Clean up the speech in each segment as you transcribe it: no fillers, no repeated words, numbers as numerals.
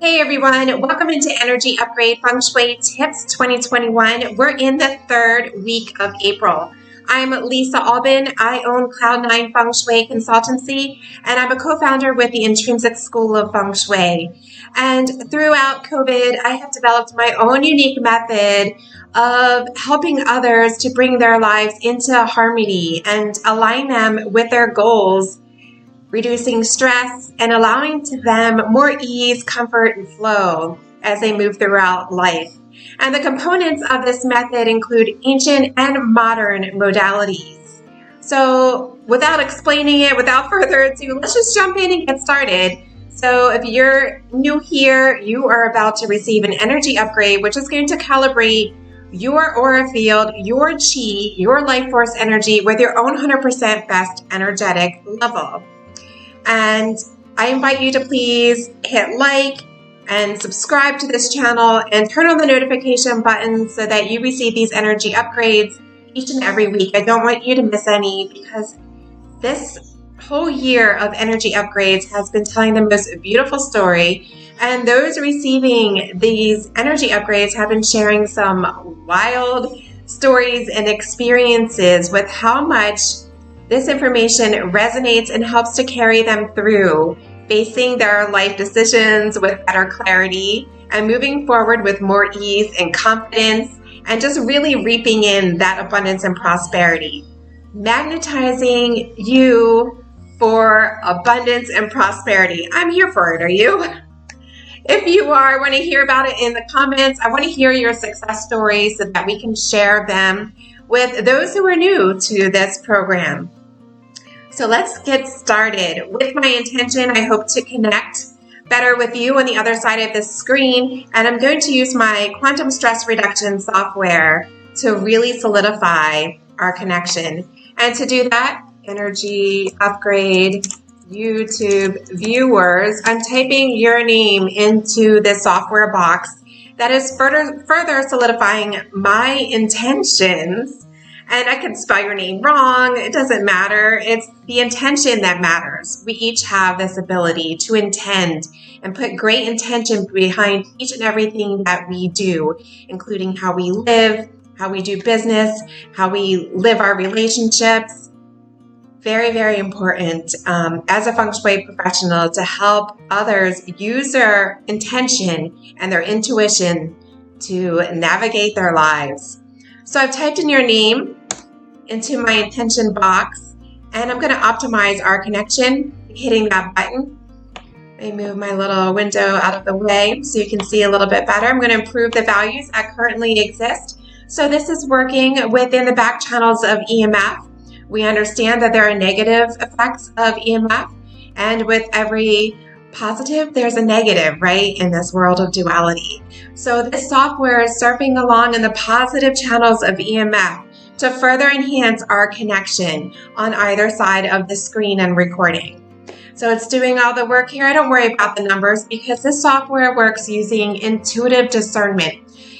Hey everyone, welcome into Energy Upgrade Feng Shui Tips 2021. We're in the third week of April. I'm Lisa Albin. I own Cloud9 Feng Shui Consultancy, and I'm a co-founder with the Intrinsic School of Feng Shui. And throughout COVID, I have developed my own unique method of helping others to bring their lives into harmony and align them with their goals, reducing stress and allowing to them more ease, comfort, and flow as they move throughout life. And the components of this method include ancient and modern modalities. So without explaining it, without further ado, let's just jump in and get started. So if you're new here, you are about to receive an energy upgrade, which is going to calibrate your aura field, your chi, your life force energy with your own 100% best energetic level. And I invite you to please hit like and subscribe to this channel and turn on the notification button so that you receive these energy upgrades each and every week. I don't want you to miss any because this whole year of energy upgrades has been telling the most beautiful story. And those receiving these energy upgrades have been sharing some wild stories and experiences with how much this information resonates and helps to carry them through facing their life decisions with better clarity and moving forward with more ease and confidence and just really reaping in that abundance and prosperity. Magnetizing you for abundance and prosperity. I'm here for it, are you? If you are, I want to hear about it in the comments. I want to hear your success stories so that we can share them with those who are new to this program. So let's get started. With my intention, I hope to connect better with you on the other side of this screen, and I'm going to use my quantum stress reduction software to really solidify our connection. And to do that, energy upgrade YouTube viewers, I'm typing your name into this software box that is further solidifying my intentions. And I can spell your name wrong. It doesn't matter. It's the intention that matters. We each have this ability to intend and put great intention behind each and everything that we do, including how we live, how we do business, how we live our relationships. Very, very important as a Feng Shui professional to help others use their intention and their intuition to navigate their lives. So I've typed in your name into my intention box, and I'm going to optimize our connection, hitting that button. I move my little window out of the way so you can see a little bit better. I'm going to improve the values that currently exist. So this is working within the back channels of EMF. We understand that there are negative effects of EMF, and with every positive, there's a negative, right, in this world of duality. So this software is surfing along in the positive channels of EMF to further enhance our connection on either side of the screen and recording. So it's doing all the work here. I don't worry about the numbers because this software works using intuitive discernment.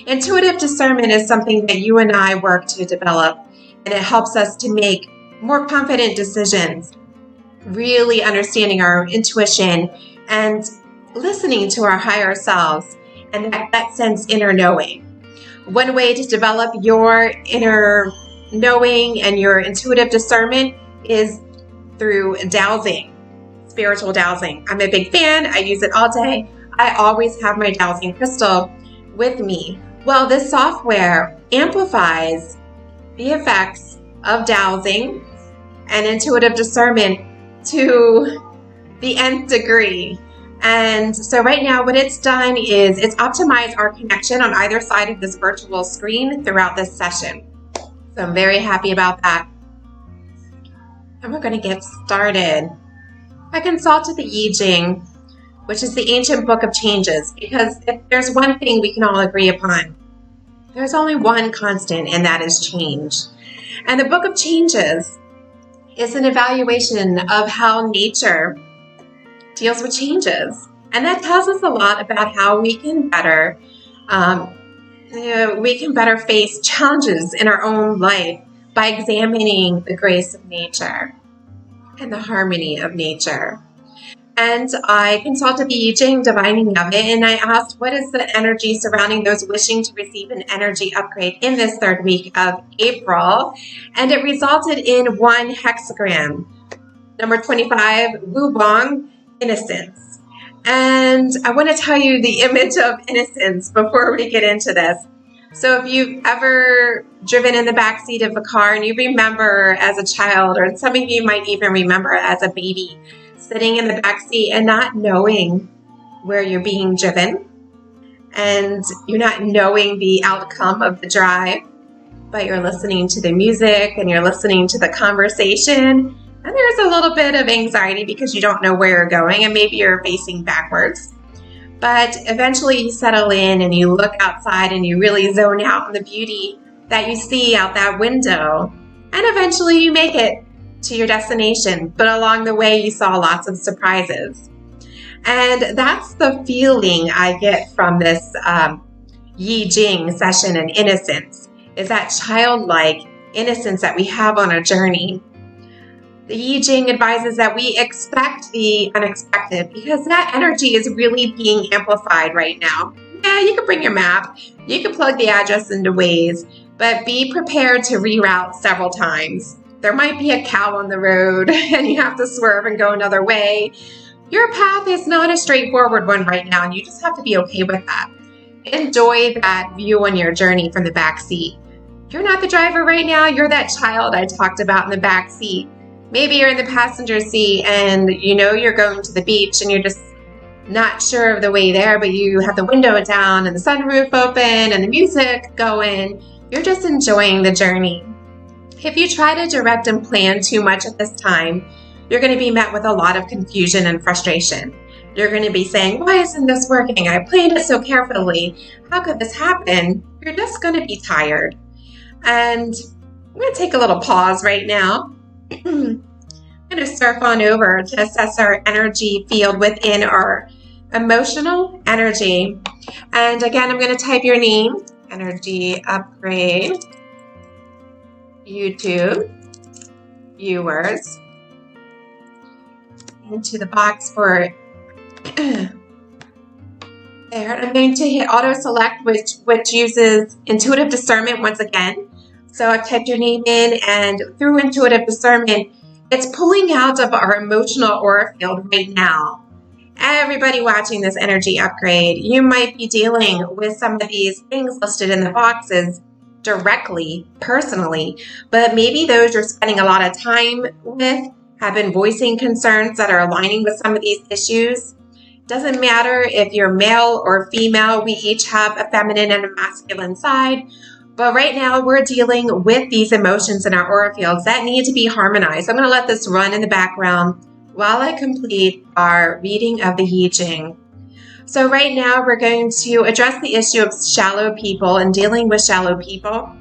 Intuitive discernment is something that you and I work to develop, and it helps us to make more confident decisions, really understanding our intuition and listening to our higher selves and that sense inner knowing. One way to develop your inner knowing and your intuitive discernment is through dowsing, spiritual dowsing. I'm a big fan. I use it all day. I always have my dowsing crystal with me. Well, this software amplifies the effects of dowsing and intuitive discernment to the nth degree. And so right now what it's done is it's optimized our connection on either side of this virtual screen throughout this session. So I'm very happy about that. And we're going to get started. I consulted the I Ching, which is the ancient book of changes, because if there's one thing we can all agree upon, there's only one constant, and that is change. And the book of changes is an evaluation of how nature deals with changes. And that tells us a lot about how we can better face challenges in our own life by examining the grace of nature and the harmony of nature. And I consulted the Ching divining of it, and I asked, what is the energy surrounding those wishing to receive an energy upgrade in this third week of April? And it resulted in one hexagram. Number 25, Wubong, innocence. And I want to tell you the image of innocence before we get into this. So if you've ever driven in the backseat of a car and you remember as a child, or some of you might even remember as a baby, sitting in the backseat and not knowing where you're being driven, and you're not knowing the outcome of the drive, but you're listening to the music and you're listening to the conversation, and there's a little bit of anxiety because you don't know where you're going and maybe you're facing backwards. But eventually you settle in and you look outside and you really zone out on the beauty that you see out that window. And eventually you make it to your destination. But along the way you saw lots of surprises. And that's the feeling I get from this Yi Jing session in innocence, is that childlike innocence that we have on a journey. The Yi Jing advises that we expect the unexpected because that energy is really being amplified right now. Yeah, you can bring your map, you can plug the address into Waze, but be prepared to reroute several times. There might be a cow on the road and you have to swerve and go another way. Your path is not a straightforward one right now, and you just have to be okay with that. Enjoy that view on your journey from the back seat. You're not the driver right now, you're that child I talked about in the back seat. Maybe you're in the passenger seat and you know you're going to the beach and you're just not sure of the way there, but you have the window down and the sunroof open and the music going. You're just enjoying the journey. If you try to direct and plan too much at this time, you're going to be met with a lot of confusion and frustration. You're going to be saying, why isn't this working? I planned it so carefully. How could this happen? You're just going to be tired. And I'm going to take a little pause right now. I'm going to surf on over to assess our energy field within our emotional energy. And again, I'm going to type your name, Energy Upgrade, YouTube, viewers, into the box for there. I'm going to hit auto select, which uses intuitive discernment once again. So I've typed your name in, and through intuitive discernment, it's pulling out of our emotional aura field right now. Everybody watching this energy upgrade, you might be dealing with some of these things listed in the boxes directly, personally, but maybe those you're spending a lot of time with have been voicing concerns that are aligning with some of these issues. Doesn't matter if you're male or female, we each have a feminine and a masculine side. But right now we're dealing with these emotions in our aura fields that need to be harmonized. I'm going to let this run in the background while I complete our reading of the Yi Jing. So right now we're going to address the issue of shallow people and dealing with shallow people.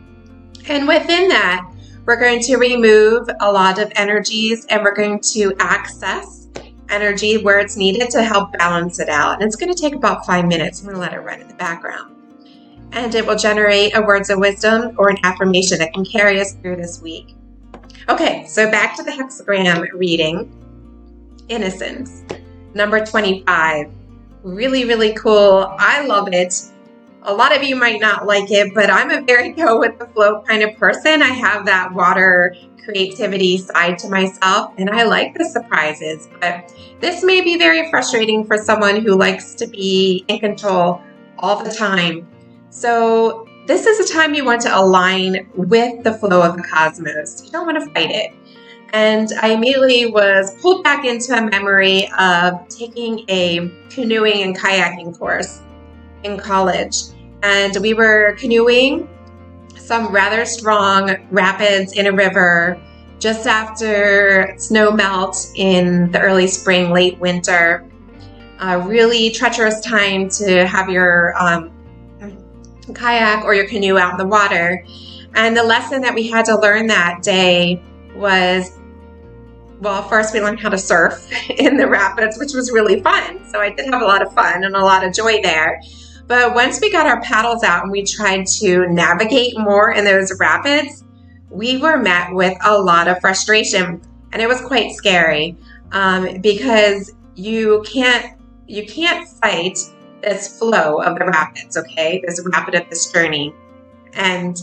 And within that, we're going to remove a lot of energies and we're going to access energy where it's needed to help balance it out. And it's going to take about 5 minutes. I'm going to let it run in the background. And it will generate a words of wisdom or an affirmation that can carry us through this week. Okay, so back to the hexagram reading. Innocence, number 25. Really, really cool. I love it. A lot of you might not like it, but I'm a very go with the flow kind of person. I have that water creativity side to myself, and I like the surprises. But this may be very frustrating for someone who likes to be in control all the time. So this is a time you want to align with the flow of the cosmos. You don't want to fight it. And I immediately was pulled back into a memory of taking a canoeing and kayaking course in college. And we were canoeing some rather strong rapids in a river just after snow melt in the early spring, late winter. A really treacherous time to have your kayak or your canoe out in the water. And the lesson that we had to learn that day was, well, first we learned how to surf in the rapids, which was really fun. So I did have a lot of fun and a lot of joy there. But once we got our paddles out and we tried to navigate more in those rapids, we were met with a lot of frustration. And it was quite scary because you can't fight this flow of the rapids, okay? This rapid of this journey. And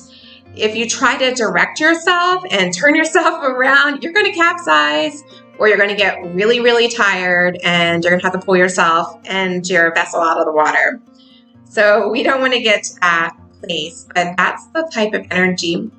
if you try to direct yourself and turn yourself around, you're going to capsize, or you're going to get really, really tired, and you're going to have to pull yourself and your vessel out of the water. So we don't want to get to that place, but that's the type of energy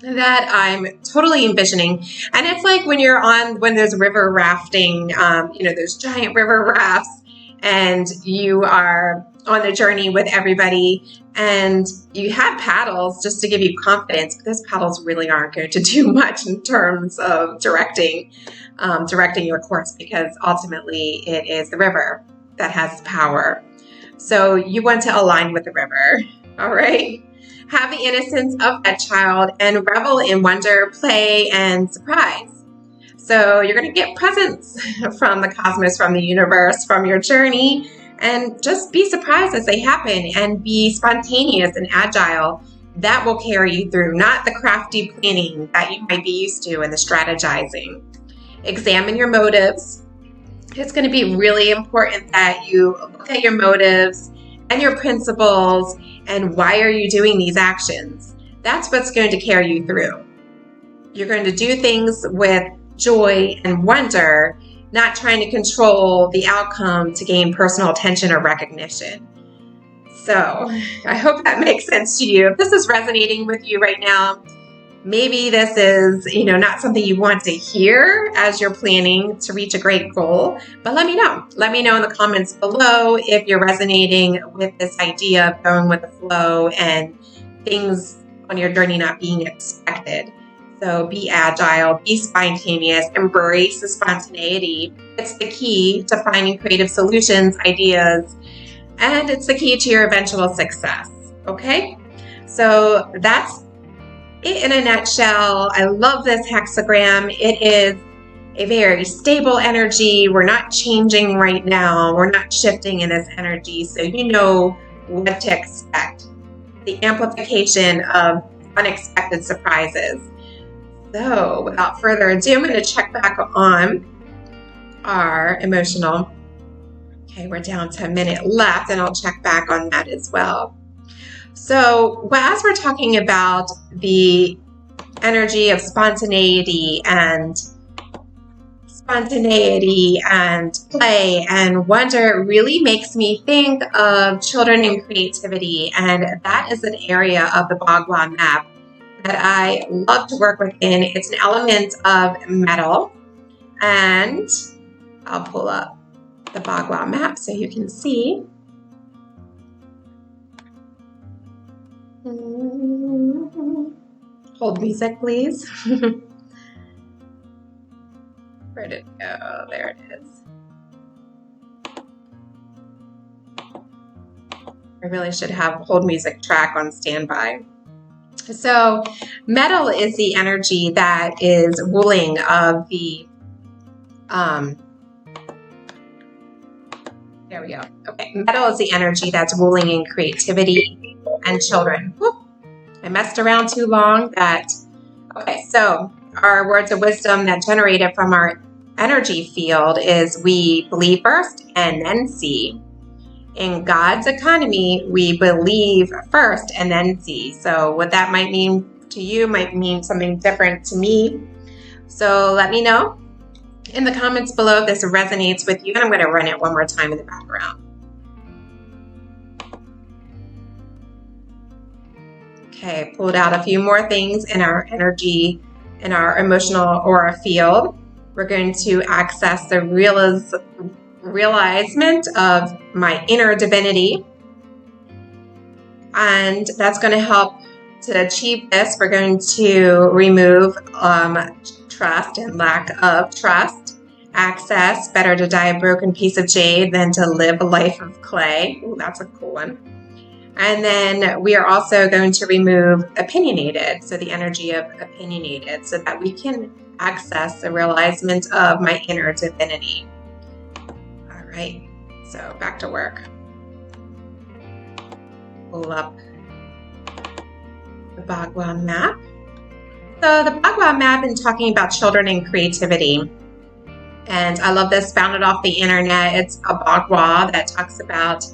that I'm totally envisioning. And it's like when there's river rafting, there's giant river rafts, and you are on the journey with everybody, and you have paddles just to give you confidence, but those paddles really aren't going to do much in terms of directing your course, because ultimately it is the river that has power. So you want to align with the river, all right? Have the innocence of that child and revel in wonder, play, and surprise. So you're going to get presents from the cosmos, from the universe, from your journey, and just be surprised as they happen and be spontaneous and agile. That will carry you through, not the crafty planning that you might be used to and the strategizing. Examine your motives. It's going to be really important that you look at your motives and your principles and why are you doing these actions. That's what's going to carry you through. You're going to do things with joy and wonder, not trying to control the outcome to gain personal attention or recognition. So I hope that makes sense to you. If this is resonating with you right now, maybe this is, not something you want to hear as you're planning to reach a great goal, but let me know. Let me know in the comments below if you're resonating with this idea of going with the flow and things on your journey not being expected. So be agile, be spontaneous, embrace the spontaneity. It's the key to finding creative solutions, ideas, and it's the key to your eventual success, okay? So that's it in a nutshell. I love this hexagram. It is a very stable energy. We're not changing right now. We're not shifting in this energy, so you know what to expect. The amplification of unexpected surprises. So without further ado, I'm going to check back on our emotional. Okay, we're down to a minute left, and I'll check back on that as well. So as we're talking about the energy of spontaneity and play and wonder, it really makes me think of children and creativity, and that is an area of the Bagua map that I love to work within. It's an element of metal, and I'll pull up the Bagua map so you can see. Hold music, please. Where did it go? There it is. I really should have hold music track on standby. So metal is the energy that is ruling of the, there we go. Okay, metal is the energy that's ruling in creativity and children. Whoop. I messed around too long. Okay, so our words of wisdom that generated from our energy field is we believe first and then see. In God's economy, we believe first and then see. So what that might mean to you might mean something different to me. So let me know in the comments below if this resonates with you, and I'm going to run it one more time in the background. Okay, pulled out a few more things in our energy, in our emotional aura field. We're going to access the realizement of my inner divinity, and that's going to help to achieve this. We're going to remove trust and lack of trust. Access, better to die a broken piece of jade than to live a life of clay. Ooh, that's a cool one. And then we are also going to remove opinionated, so the energy of opinionated, so that we can access the realizement of my inner divinity. All right, so back to work. Pull up the Bagua map. So the Bagua map, in talking about children and creativity, And I love this, found it off the internet. It's a Bagua that talks about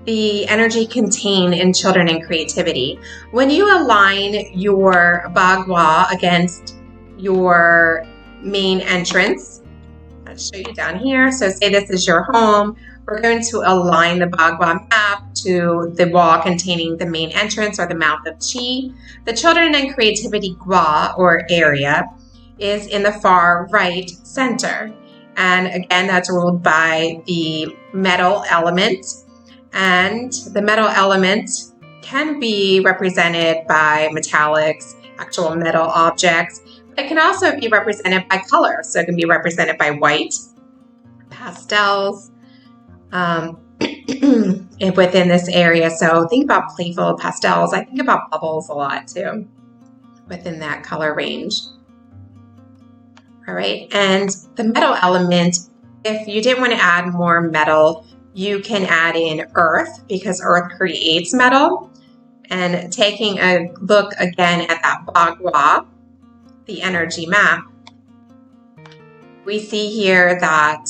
the energy contained in children and creativity. When you align your Bagua against your main entrance, I'll show you down here. So say this is your home. We're going to align the Bagua map to the wall containing the main entrance or the mouth of Chi. The children and creativity Gua or area is in the far right center. And again, that's ruled by the metal element. And the metal element can be represented by metallics, actual metal objects. But it can also be represented by color. So it can be represented by white, pastels, within this area. So think about playful pastels. I think about bubbles a lot too within that color range. All right, and the metal element, if you didn't want to add more metal, you can add in earth because earth creates metal. And taking a look again at that Bagua, the energy map, we see here that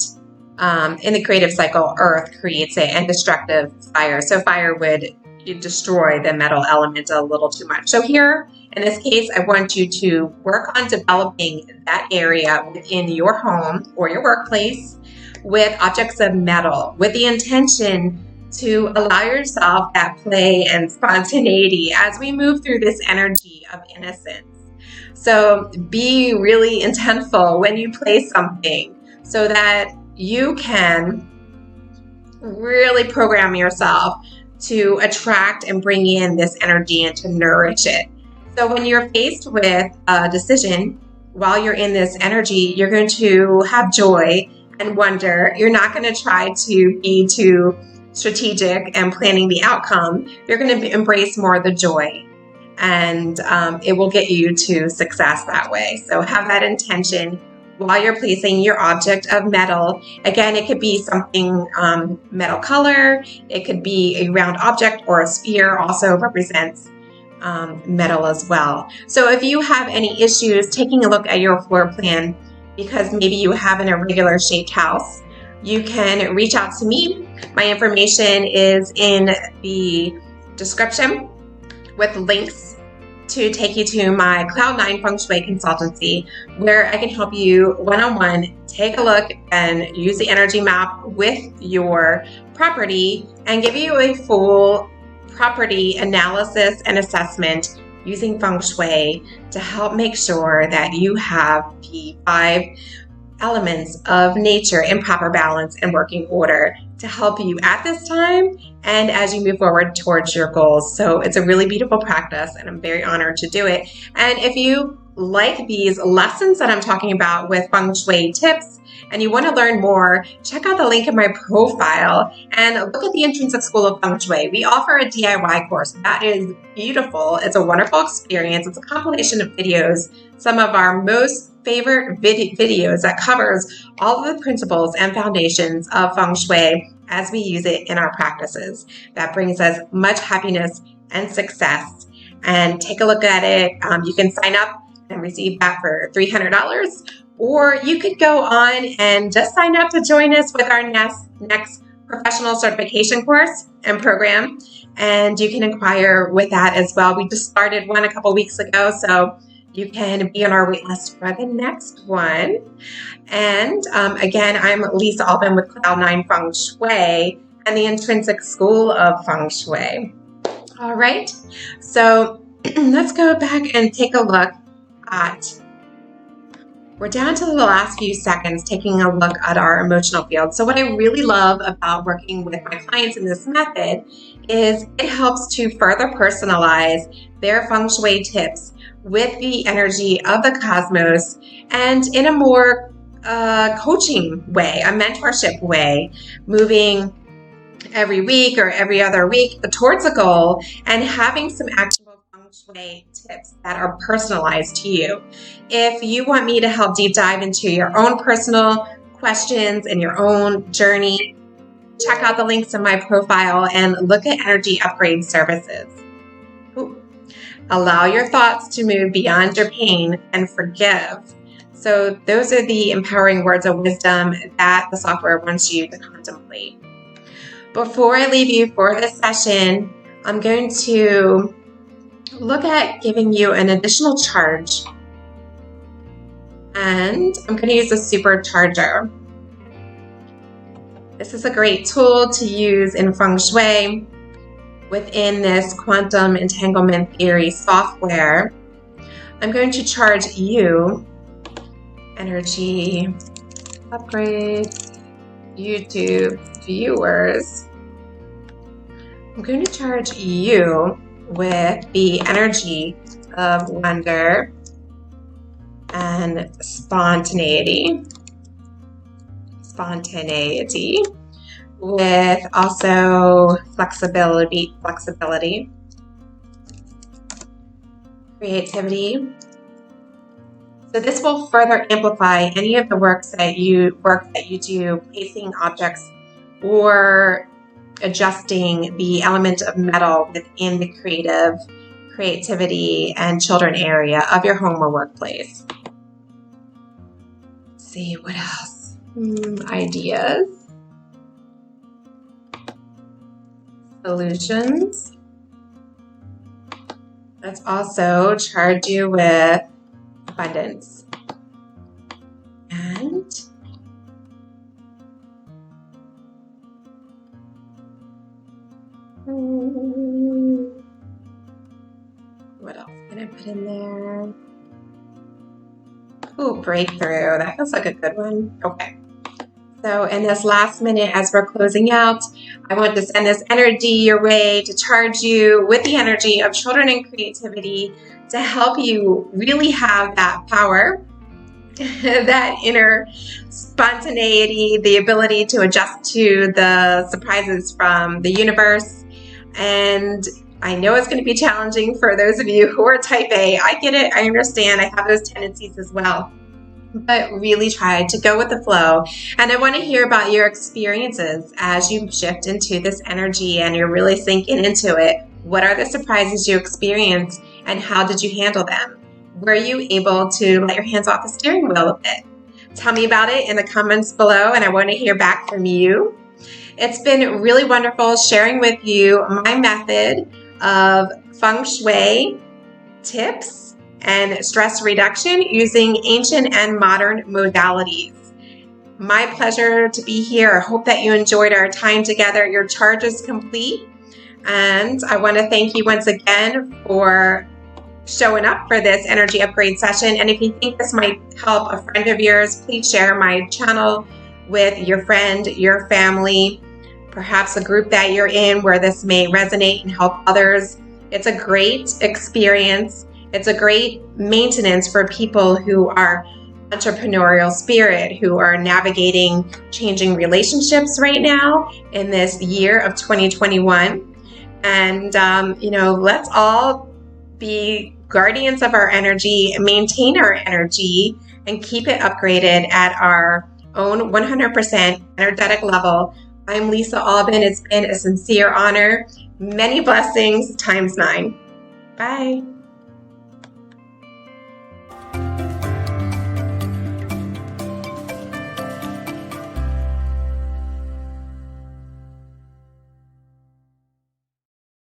in the creative cycle, earth creates it and destructive fire. So fire would destroy the metal element a little too much. So here, in this case, I want you to work on developing that area within your home or your workplace with objects of metal, with the intention to allow yourself that play and spontaneity as we move through this energy of innocence. So be really intentful when you play something so that you can really program yourself to attract and bring in this energy and to nourish it. So when you're faced with a decision while you're in this energy, you're going to have joy and wonder. You're not going to try to be too strategic and planning the outcome. You're going to embrace more of the joy, and it will get you to success that way. So have that intention while you're placing your object of metal. Again, it could be something metal color. It could be a round object, or a sphere also represents metal as well. So if you have any issues taking a look at your floor plan because maybe you have an irregular shaped house, you can reach out to me. My information is in the description with links to take you to my Cloud9 Feng Shui consultancy, where I can help you one-on-one take a look and use the energy map with your property and give you a full property analysis and assessment using Feng Shui to help make sure that you have the 5 elements of nature in proper balance and working order to help you at this time and as you move forward towards your goals. So it's a really beautiful practice, and I'm very honored to do it. And if you like these lessons that I'm talking about with Feng Shui tips and you want to learn more, check out the link in my profile and look at the Intrinsic School of Feng Shui. We offer a DIY course that is beautiful. It's a wonderful experience. It's a compilation of videos, some of our most favorite videos that covers all of the principles and foundations of Feng Shui as we use it in our practices. That brings us much happiness and success. And take a look at it. You can sign up and receive that for $300, or you could go on and just sign up to join us with our next professional certification course and program, and you can inquire with that as well. We just started one a couple weeks ago, so you can be on our wait list for the next one. And again, I'm Lisa Albin with Cloud9 Feng Shui and the Intrinsic School of Feng Shui. All right, so let's go back and take a look at, we're down to the last few seconds taking a look at our emotional field. So what I really love about working with my clients in this method is it helps to further personalize their Feng Shui tips with the energy of the cosmos and in a more coaching way, a mentorship way, moving every week or every other week towards a goal and having some actionable Feng Shui tips that are personalized to you. If you want me to help deep dive into your own personal questions and your own journey, check out the links in my profile and look at energy upgrade services. Ooh. Allow your thoughts to move beyond your pain and forgive. So those are the empowering words of wisdom that the software wants you to contemplate. Before I leave you for this session, I'm going to look at giving you an additional charge. And I'm going to use a supercharger. This is a great tool to use in Feng Shui within this quantum entanglement theory software. I'm going to charge you energy upgrade YouTube viewers. I'm going to charge you with the energy of wonder and spontaneity, with also flexibility, creativity. So this will further amplify any of the work that you do, placing objects or adjusting the element of metal within the creativity and children area of your home or workplace. Let's see what else. Ideas, solutions. Let's also charge you with abundance and what else can I put in there? Ooh, breakthrough. That feels like a good one. Okay. So in this last minute, as we're closing out, I want to send this energy your way to charge you with the energy of children and creativity to help you really have that power, that inner spontaneity, the ability to adjust to the surprises from the universe. And I know it's going to be challenging for those of you who are type A. I get it. I understand. I have those tendencies as well. But really try to go with the flow. And I want to hear about your experiences as you shift into this energy and you're really sinking into it. What are the surprises you experienced and how did you handle them? Were you able to let your hands off the steering wheel a bit? Tell me about it in the comments below, and I want to hear back from you. It's been really wonderful sharing with you my method of Feng Shui tips and stress reduction using ancient and modern modalities. My pleasure to be here. I hope that you enjoyed our time together. Your charge is complete. And I want to thank you once again for showing up for this energy upgrade session. And if you think this might help a friend of yours, please share my channel with your friend, your family, perhaps a group that you're in where this may resonate and help others. It's a great experience. It's a great maintenance for people who are entrepreneurial spirit, who are navigating changing relationships right now in this year of 2021. And, let's all be guardians of our energy, maintain our energy, and keep it upgraded at our own 100% energetic level. I'm Lisa Albin. It's been a sincere honor. Many blessings times 9. Bye.